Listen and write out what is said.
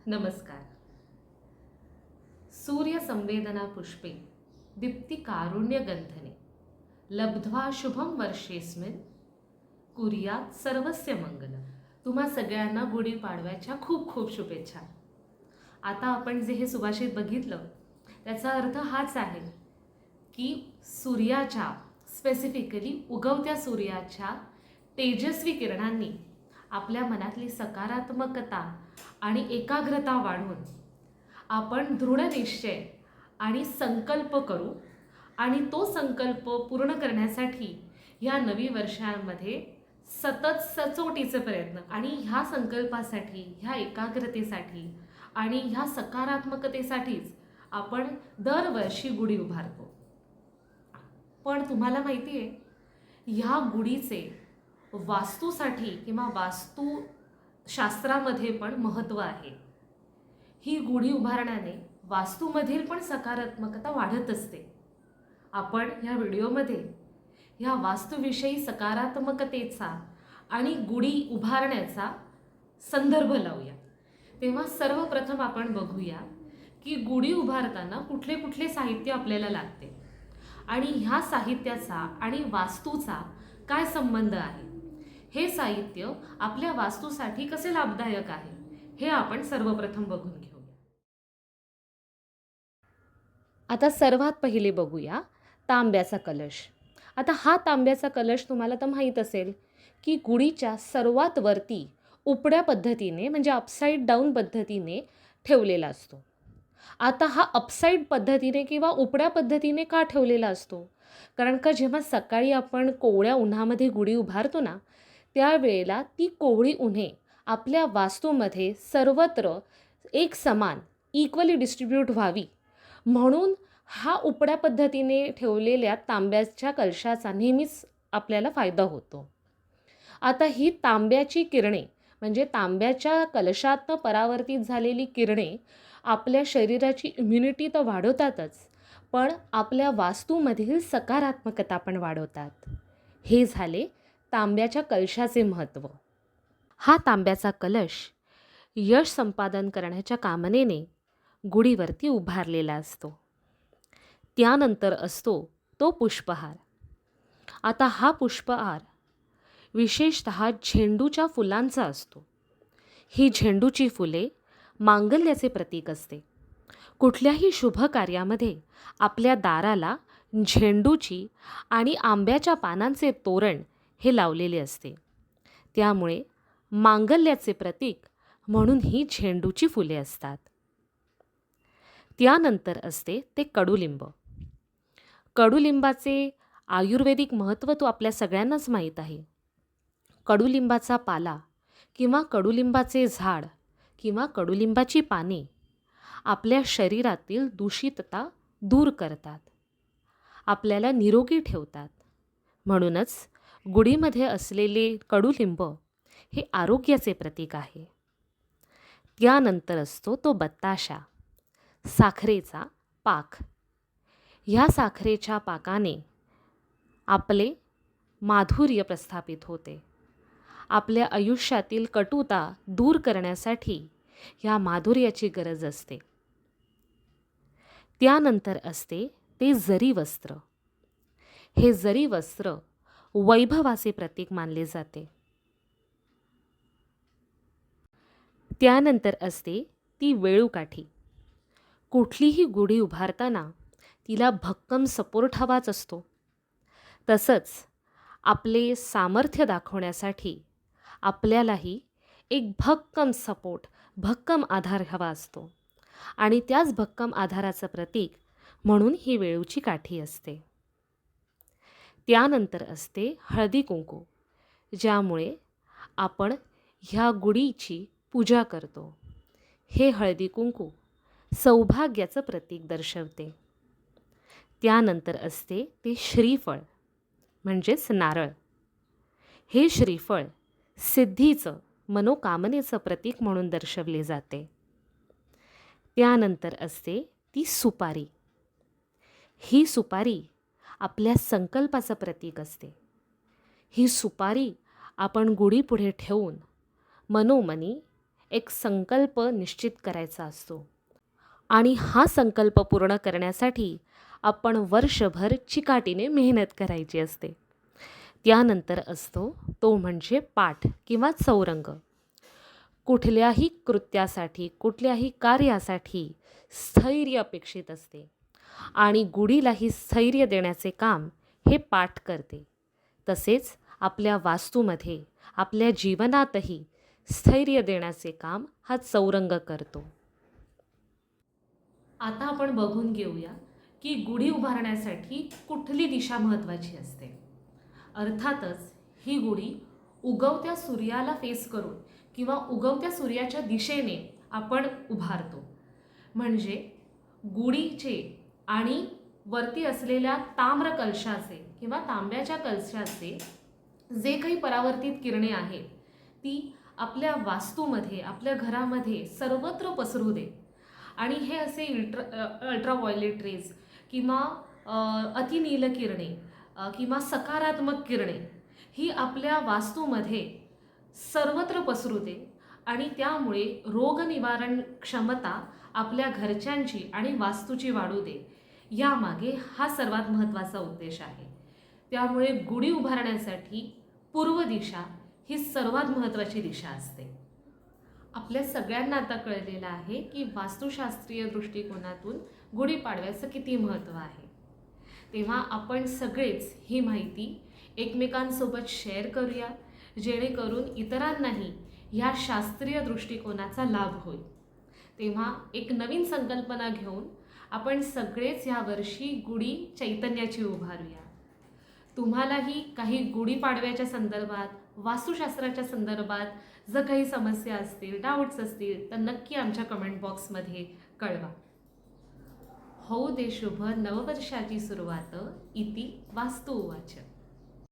नमस्कार. सूर्य संवेदना पुष्पे दीप्ती कारुण्य गंधने लब्ध्वा शुभम वर्षेस्मिन् कुर्यात सर्वस्य मंगल. तुम्हा सगळ्यांना गुढीपाडव्याच्या खूप खूप शुभेच्छा. आता आपण जे हे सुभाषित बघितलं त्याचा अर्थ हाच आहे की सूर्याच्या स्पेसिफिकली उगवत्या सूर्याच्या तेजस्वी किरणांनी आपल्या मनातली सकारात्मकता आणि एकाग्रता वाढवून आपण दृढ निश्चय आणि संकल्प करू आणि तो संकल्प पूर्ण करण्यासाठी ह्या नवी वर्षामध्ये सतत सचोटीचे प्रयत्न आणि ह्या संकल्पासाठी, ह्या एकाग्रतेसाठी आणि ह्या सकारात्मकतेसाठीच आपण दरवर्षी गुढी उभारतो. पण तुम्हाला माहिती आहे, ह्या गुढीचे वास्तूसाठी किंवा वास्तुशास्त्रामध्ये पण महत्त्व आहे. ही गुढी उभारण्याने वास्तूमधील पण सकारात्मकता वाढत असते. आपण ह्या व्हिडिओमध्ये ह्या वास्तूविषयी सकारात्मकतेचा आणि गुढी उभारण्याचा संदर्भ लावूया. तेव्हा सर्वप्रथम आपण बघूया की गुढी उभारताना कुठले कुठले साहित्य आपल्याला लागते आणि ह्या साहित्याचा आणि वास्तूचा काय संबंध आहे. हे साहित्य आपल्या वास्तूसाठी कसे लाभदायक आहे हे आपण सर्वप्रथम बघून घेऊया. आता सर्वात पहिले बघूया तांब्याचा कलश. आता हा तांब्याचा कलश तुम्हाला तर माहीत असेल की गुढीच्या सर्वात वरती उपड्या पद्धतीने म्हणजे अपसाईड डाऊन पद्धतीने ठेवलेला असतो. आता हा अपसाईड पद्धतीने किंवा उपड्या पद्धतीने का ठेवलेला असतो? कारण का जेव्हा सकाळी आपण कोवळ्या उन्हामध्ये गुढी उभारतो ना, त्यावेळेला ती कोवळी उन्हे आपल्या वास्तूमध्ये सर्वत्र एक समान इक्वली डिस्ट्रीब्यूट व्हावी म्हणून हा उपड्या पद्धतीने ठेवलेल्या तांब्याच्या कलशाचा नेहमीच आपल्याला फायदा होतो. आता ही तांब्याची किरणे म्हणजे तांब्याच्या कलशातनं परावर्तित झालेली किरणे आपल्या शरीराची इम्युनिटी तर वाढवतातच, पण आपल्या वास्तूमधील सकारात्मकता पण वाढवतात. हे झाले तांब्याच्या कलशाचे महत्त्व. हा तांब्याचा कलश यश संपादन करण्याच्या कामनेने गुढीवरती उभारलेला असतो. त्यानंतर असतो तो पुष्पहार. आता हा पुष्पहार विशेषतः झेंडूच्या फुलांचा असतो. ही झेंडूची फुले मांगल्याचे प्रतीक असते. कुठल्याही शुभ कार्यामध्ये आपल्या दाराला झेंडूची आणि आंब्याच्या पानांचे तोरण हे लावलेले असते. त्यामुळे मांगल्याचे प्रतीक म्हणून ही झेंडूची फुले असतात. त्यानंतर असते ते कडुलिंब. कडुलिंबाचे आयुर्वेदिक महत्त्व तो आपल्या सगळ्यांनाच माहीत आहे. कडुलिंबाचा पाला किंवा कडुलिंबाचे झाड किंवा कडुलिंबाची पाने आपल्या शरीरातील दूषितता दूर करतात, आपल्याला निरोगी ठेवतात. म्हणूनच गुढीमध्ये असलेले कडुलिंब हे आरोग्याचे प्रतीक आहे. त्यानंतर असतो तो बत्ताशा, साखरेचा पाक. ह्या साखरेच्या पाकाने आपले माधुर्य प्रस्थापित होते. आपल्या आयुष्यातील कटुता दूर करण्यासाठी ह्या माधुर्याची गरज असते. त्यानंतर असते ते जरी वस्त्र. हे जरी वस्त्र वैभवाचे प्रतीक मानले जाते. त्यानंतर असते ती वेळूकाठी. कुठलीही गुढी उभारताना तिला भक्कम सपोर्ट हवाच असतो. तसंच आपले सामर्थ्य दाखवण्यासाठी आपल्यालाही एक भक्कम सपोर्ट, भक्कम आधार हवा असतो आणि त्याच भक्कम आधाराचं प्रतीक म्हणून ही वेळूची काठी असते. त्यानंतर असते हळदी कुंकू, ज्यामुळे आपण ह्या गुढीची पूजा करतो. हे हळदी कुंकू सौभाग्याचं प्रतीक दर्शवते. त्यानंतर असते ते श्रीफळ म्हणजेच नारळ. हे श्रीफळ सिद्धीचं, मनोकामनेचं प्रतीक म्हणून दर्शवले जाते. त्यानंतर असते ती सुपारी. ही सुपारी आपल्या संकल्पाचं प्रतीक असते. ही सुपारी आपण गुढीपुढे ठेवून मनोमनी एक संकल्प निश्चित करायचा असतो आणि हा संकल्प पूर्ण करण्यासाठी आपण वर्षभर चिकाटीने मेहनत करायची असते. त्यानंतर असतो तो म्हणजे पाठ किंवा चौरंग. कुठल्याही कृत्यासाठी, कुठल्याही कार्यासाठी स्थैर्य अपेक्षित असते आणि गुढीलाही स्थैर्य देण्याचे काम हे पाठ करते. तसेच आपल्या वास्तूमध्ये, आपल्या जीवनातही स्थैर्य देण्याचे काम हा चौरंग करतो. आता आपण बघून घेऊया की गुढी उभारण्यासाठी कुठली दिशा महत्त्वाची असते. अर्थातच ही गुढी उगवत्या सूर्याला फेस करून किंवा उगवत्या सूर्याच्या दिशेने आपण उभारतो. म्हणजे गुढीचे आणि वरती असलेल्या ताम्र कलशाचे किंवा तांब्याच्या कलशाचे जे काही परावर्तित किरणे आहेत ती आपल्या वास्तूमध्ये, आपल्या घरामध्ये सर्वत्र पसरू दे. आणि हे असे अल्ट्राव्हायोलेट रेज किंवा अतिनील किरणे किंवा सकारात्मक किरणे ही आपल्या वास्तूमध्ये सर्वत्र पसरू दे आणि त्यामुळे रोगनिवारण क्षमता आपल्या घरच्यांची आणि वास्तूची वाढू दे. यामागे हा सर्वात महत्त्वाचा उद्देश आहे. त्यामुळे गुढी उभारण्यासाठी पूर्व दिशा ही सर्वात महत्त्वाची दिशा असते. आपल्या सगळ्यांना आता कळलेलं आहे की वास्तुशास्त्रीय दृष्टिकोनातून गुढीपाडव्याचं किती महत्त्व आहे. तेव्हा आपण सगळेच ही माहिती एकमेकांसोबत शेअर करूया, जेणेकरून इतरांनाही ह्या शास्त्रीय दृष्टिकोनाचा लाभ होईल. तेव्हा एक नवीन संकल्पना घेऊन आपण सगळेच यावर्षी गुढी चैतन्याची उभारूया. तुम्हालाही काही गुढीपाडव्याच्या संदर्भात, वास्तुशास्त्राच्या संदर्भात जर काही समस्या असतील, डाऊट्स असतील तर नक्की आमच्या कमेंट बॉक्समध्ये कळवा. होऊ दे शुभ नववर्षाची सुरुवात, इति वास्तु उवाच.